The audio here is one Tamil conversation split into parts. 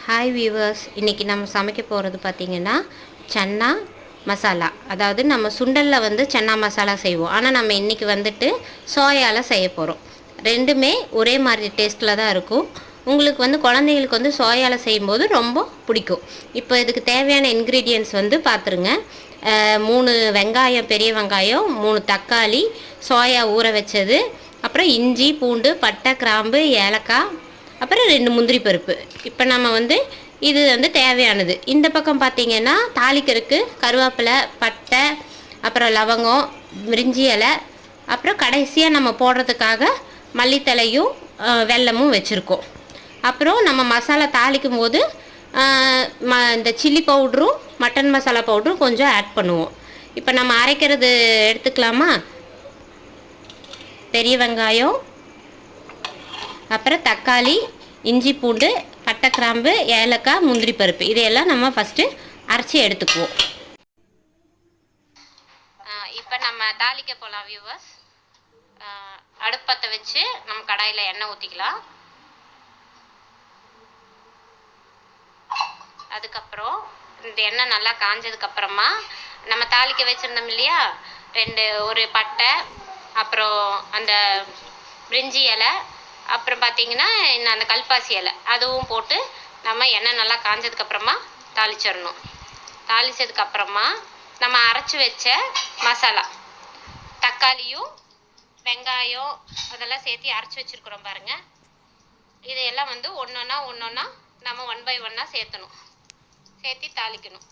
ஹாய் வீவர்ஸ், இன்றைக்கி நம்ம சமைக்க போகிறது பார்த்திங்கன்னா சன்னா மசாலா. அதாவது நம்ம சுண்டலில் வந்து சன்னா மசாலா செய்வோம், ஆனால் நம்ம இன்றைக்கி வந்துட்டு சோயாவில் செய்ய போகிறோம். ரெண்டுமே ஒரே மாதிரி டேஸ்ட்டில் தான் இருக்கும். உங்களுக்கு வந்து குழந்தைங்களுக்கு வந்து சோயாவில் செய்யும்போது ரொம்ப பிடிக்கும். இப்போ இதுக்கு தேவையான இன்க்ரீடியன்ட்ஸ் வந்து பார்த்துருங்க. 3 வெங்காயம், பெரிய வெங்காயம், 3 தக்காளி, சோயா ஊற வச்சது, அப்புறம் இஞ்சி, பூண்டு, பட்டை, கிராம்பு, ஏலக்காய், அப்புறம் 2 முந்திரி பருப்பு. இப்போ நம்ம வந்து இது வந்து தேவையானது. இந்த பக்கம் பார்த்திங்கன்னா தாளிக்கிறதுக்கு கருவேப்பிலை, பட்டை, அப்புறம் லவங்கம், மிரிஞ்சி இலை, அப்புறம் கடைசியாக நம்ம போடுறதுக்காக மல்லித்தலையும் வெல்லமும் வச்சுருக்கோம். அப்புறம் நம்ம மசாலா தாளிக்கும் போது இந்த சில்லி பவுட்ரும் மட்டன் மசாலா பவுட்ரும் கொஞ்சம் ஆட் பண்ணுவோம். இப்போ நம்ம அரைக்கிறது எடுத்துக்கலாமா? பெரிய வெங்காயம், அப்புறம் தக்காளி, இஞ்சி, பூண்டு, பட்டை, கிராம்பு, ஏலக்காய், முந்திரி பருப்பு, இதையெல்லாம் நம்ம ஃபஸ்ட்டு அரைச்சி எடுத்துக்குவோம். இப்போ நம்ம தாளிக்க போகலாம் வியூவர்ஸ். அடுப்பத்தை வச்சு நம்ம கடாயில் எண்ணெய் ஊற்றிக்கலாம். அதுக்கப்புறம் இந்த எண்ணெய் நல்லா காஞ்சதுக்கப்புறமா நம்ம தாளிக்க வச்சுருந்தோம் இல்லையா, ஒரு பட்டை, அப்புறம் அந்த பிரிஞ்சி இலை, அப்புறம் பார்த்திங்கன்னா இன்னும் அந்த கல்பாசி இலை, அதுவும் போட்டு நம்ம எண்ணெய் நல்லா காஞ்சதுக்கப்புறமா தாளிச்சிடணும். தாளித்ததுக்கப்புறமா நம்ம அரைச்சி வச்ச மசாலா, தக்காளியும் வெங்காயம் அதெல்லாம் சேர்த்து அரைச்சி வச்சுருக்குறோம் பாருங்கள். இதையெல்லாம் வந்து ஒன்றொன்னா நம்ம 1 by 1 சேர்த்தணும், சேர்த்து தாளிக்கணும்.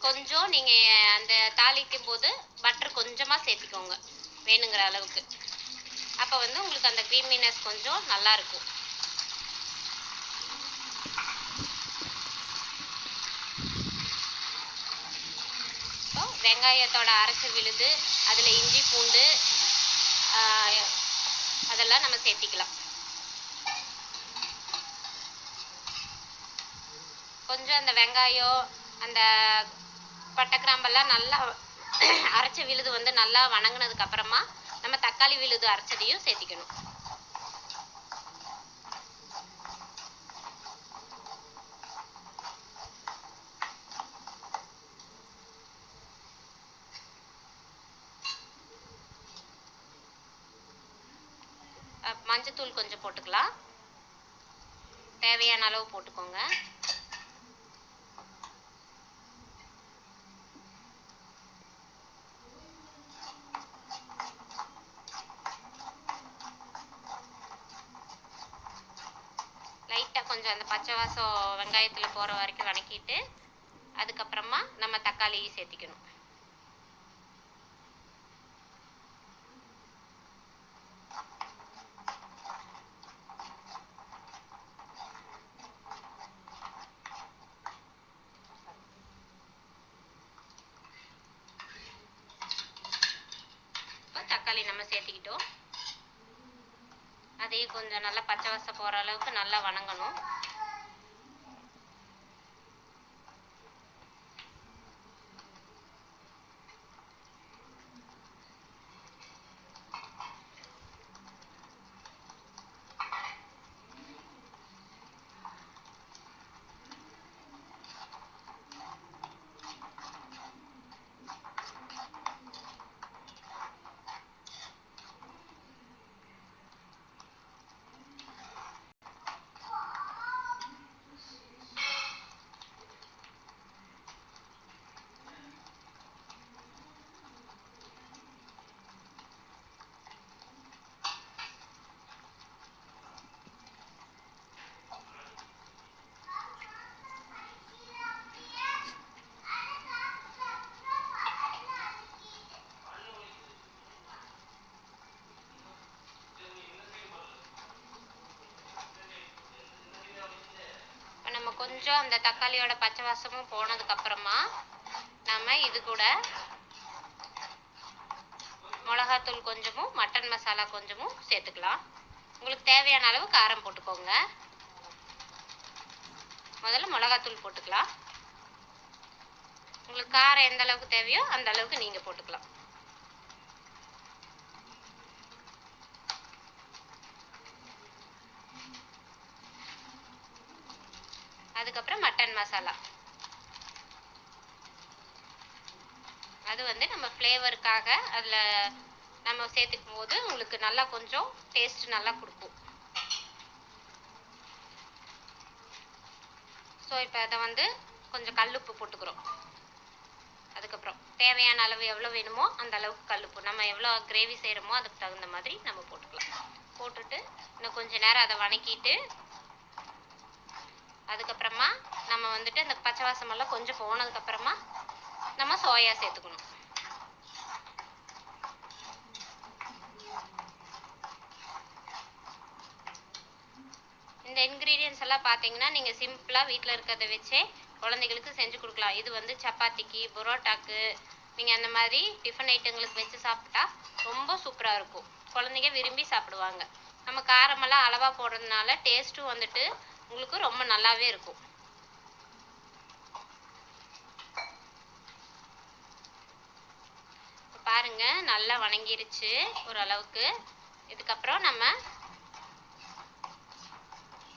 கொஞ்சம் நீங்கள் அந்த தாளிக்கும் போது பட்டர் கொஞ்சமாக சேர்த்திக்கோங்க, வேணுங்கிற அளவுக்கு. அப்போ வந்து உங்களுக்கு அந்த க்ரீமினஸ் கொஞ்சம் நல்லாயிருக்கும். இப்போ வெங்காயத்தோட அரைச்சி விழுது, அதில் இஞ்சி, பூண்டு அதெல்லாம் நம்ம சேர்த்திக்கலாம். கொஞ்சம் அந்த வெங்காயம், அந்த பட்டை, கிராம்பெல்லாம் நல்லா அரைச்ச விழுது வந்து நல்லா வணங்கினதுக்கு அப்புறமா நம்ம தக்காளி விழுது அரைச்சதையும் சேர்த்திக்கணும். மஞ்சத்தூள் கொஞ்சம் போட்டுக்கலாம், தேவையான அளவு போட்டுக்கோங்க. லைட்டாக கொஞ்சம் அந்த பச்சை வாசம் வெங்காயத்தில் போகிற வரைக்கும் வதக்கிட்டு அதுக்கப்புறமா நம்ம தக்காளியை சேர்த்திக்கணும். தக்காளி நம்ம சேர்த்திக்கிட்டோம், அதையும் கொஞ்சம் நல்லா பச்சை வாசம் போகிற அளவுக்கு நல்லா வணங்கணும். கொஞ்சம் அந்த தக்காளியோட பச்சை வாசமும் போனதுக்கப்புறமா நம்ம இது கூட மிளகாத்தூள் கொஞ்சமும் மட்டன் மசாலா கொஞ்சமும் சேர்த்துக்கலாம். உங்களுக்கு தேவையான அளவு காரம் போட்டுக்கோங்க. முதல்ல மிளகாத்தூள் போட்டுக்கலாம். உங்களுக்கு காரம் எந்த அளவுக்கு தேவையோ அந்த அளவுக்கு நீங்கள் போட்டுக்கலாம். அதுக்கப்புறம் மட்டன் மசாலா, அது வந்து நம்ம ஃப்ளேவருக்காக அதில் நம்ம சேர்த்துக்கும் போது உங்களுக்கு நல்லா கொஞ்சம் டேஸ்ட் நல்லா கொடுக்கும். ஸோ இப்போ அதை வந்து கொஞ்சம் கல்லுப்பு போட்டுக்கிறோம். அதுக்கப்புறம் தேவையான அளவு எவ்வளோ வேணுமோ அந்த அளவுக்கு கல்லுப்பு, நம்ம எவ்வளோ கிரேவி செய்கிறோமோ அதுக்கு தகுந்த மாதிரி நம்ம போட்டுக்கலாம். போட்டுட்டு இன்னும் கொஞ்சம் நேரம் அதை வணக்கிட்டு அதுக்கப்புறமா நம்ம வந்துட்டு அந்த பச்சை வாசமெல்லாம் கொஞ்சம் போனதுக்கப்புறமா நம்ம சோயா சேர்த்துக்கணும். இந்த இன்க்ரீடியன்ஸ் எல்லாம் பார்த்தீங்கன்னா நீங்கள் சிம்பிளாக வீட்டில் இருக்கிறத வச்சே குழந்தைகளுக்கு செஞ்சு கொடுக்கலாம். இது வந்து சப்பாத்திக்கு, பரோட்டாக்கு, நீங்கள் அந்த மாதிரி டிஃபன் ஐட்டங்களுக்கு வச்சு சாப்பிட்டா ரொம்ப சூப்பராக இருக்கும். குழந்தைங்க விரும்பி சாப்பிடுவாங்க. நம்ம காரமெல்லாம் அளவாக போடுறதுனால டேஸ்ட்டும் வந்துட்டு உங்களுக்கு ரொம்ப நல்லாவே இருக்கும். பாருங்க நல்லா வணங்கிருச்சு ஓரளவுக்கு. இதுக்கப்புறம் நம்ம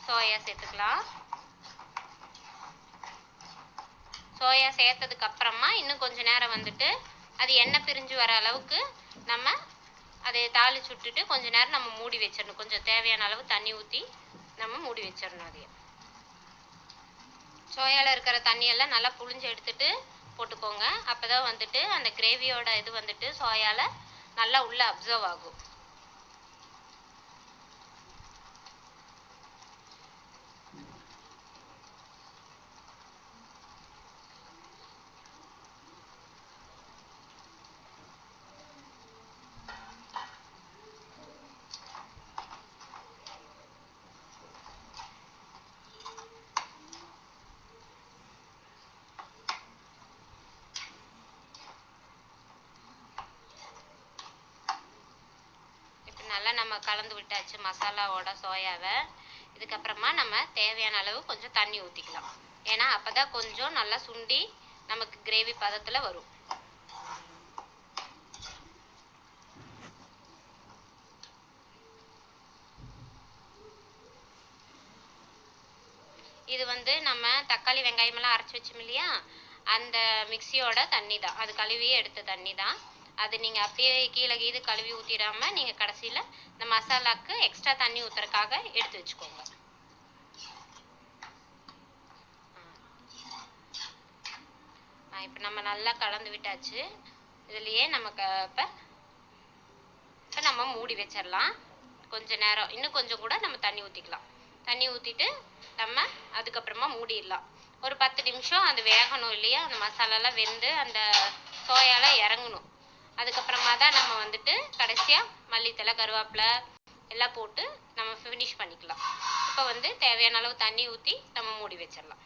சோயா சேர்த்துக்கலாம். சோயா சேர்த்ததுக்கு அப்புறமா இன்னும் கொஞ்சம் நேரம் வந்துட்டு அது எண்ணெய் பிரிஞ்சு வர அளவுக்கு நம்ம அதை தாளிச்சு விட்டுட்டு கொஞ்ச நேரம் நம்ம மூடி வச்சிடணும். கொஞ்சம் தேவையான அளவு தண்ணி ஊற்றி நம்ம மூடி வச்சிடணும். அதையும் சோயாவில் இருக்கிற தண்ணியெல்லாம் நல்லா புழிஞ்சு எடுத்துட்டு போட்டுக்கோங்க. அப்போ தான் வந்துட்டு அந்த கிரேவியோட இது வந்துட்டு சோயாவில் நல்லா உள்ளே அப்சர்வ் ஆகும். நல்லா நம்ம கலந்து விட்டாச்சு மசாலாவோட சோயாவை. இதுக்கப்புறமா நம்ம தேவையான அளவு கொஞ்சம் தண்ணி ஊற்றிக்கலாம். ஏன்னா அப்போ தான் கொஞ்சம் நல்லா சுண்டி நமக்கு கிரேவி பதத்தில் வரும். இது வந்து நம்ம தக்காளி வெங்காயமெல்லாம் அரைச்சி வச்சோம் இல்லையா, அந்த மிக்சியோட தண்ணி தான், அது கழுவி எடுத்த தண்ணி தான். அது நீங்கள் அப்படியே கீழே கீது கழுவி ஊற்றிடாமல் நீங்கள் கடைசியில் இந்த மசாலாவுக்கு எக்ஸ்ட்ரா தண்ணி ஊற்றுறதுக்காக எடுத்து வச்சுக்கோங்க. இப்போ நம்ம நல்லா கலந்து விட்டாச்சு. இதுலேயே நமக்கு இப்போ நம்ம மூடி வச்சிடலாம். கொஞ்ச நேரம் இன்னும் கொஞ்சம் கூட நம்ம தண்ணி ஊற்றிக்கலாம். தண்ணி ஊற்றிட்டு நம்ம அதுக்கப்புறமா மூடிடலாம். ஒரு 10 நிமிஷம் அது வேகணும் இல்லையா, அந்த மசாலாலாம் வெந்து அந்த சோயால இறங்கணும். அதுக்கப்புறமா தான் நம்ம வந்துட்டு கடைசியாக மல்லித்தலை, கருவேப்பிலை எல்லாம் போட்டு நம்ம ஃபினிஷ் பண்ணிக்கலாம். இப்போ வந்து தேவையான அளவு தண்ணி ஊற்றி நம்ம மூடி வச்சிடலாம்.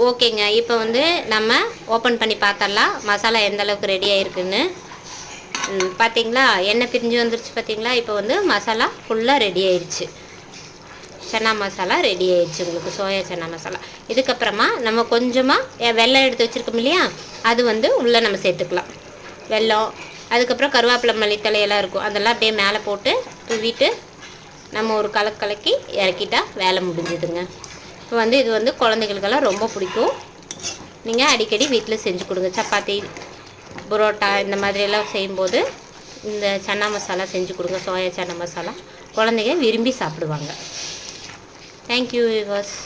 ஓகேங்க, இப்போ வந்து நம்ம ஓப்பன் பண்ணி பார்த்தரலாம் மசாலா எந்த அளவுக்கு ரெடி ஆகிருக்குன்னு. பார்த்தீங்களா, எண்ணெய் பிரிஞ்சு வந்துருச்சு பார்த்தீங்களா. இப்போ வந்து மசாலா ஃபுல்லாக ரெடி ஆயிடுச்சு. சன்னா மசாலா ரெடி ஆயிடுச்சு உங்களுக்கு, சோயா சன்னா மசாலா. இதுக்கப்புறமா நம்ம கொஞ்சமாக வெல்லம் எடுத்து வச்சுருக்கோம் இல்லையா, அது வந்து உள்ளே நம்ம சேர்த்துக்கலாம். வெல்லம், அதுக்கப்புறம் கருவேப்பிலை, மல்லித்தலையெல்லாம் இருக்கும், அதெல்லாம் அப்படியே மேலே போட்டு தூவிட்டு நம்ம ஒரு கலக்கி இறக்கிட்டா வேலை முடிஞ்சுதுங்க. இப்போ வந்து இது வந்து குழந்தைகளுக்கெல்லாம் ரொம்ப பிடிக்கும். நீங்கள் அடிக்கடி வீட்டில் செஞ்சு கொடுங்க. சப்பாத்தி, பரோட்டா இந்த மாதிரியெல்லாம் செய்யும்போது இந்த சன்னா மசாலா செஞ்சு கொடுங்க. சோயா சன்னா மசாலா குழந்தைங்க விரும்பி சாப்பிடுவாங்க. Thank you viewers.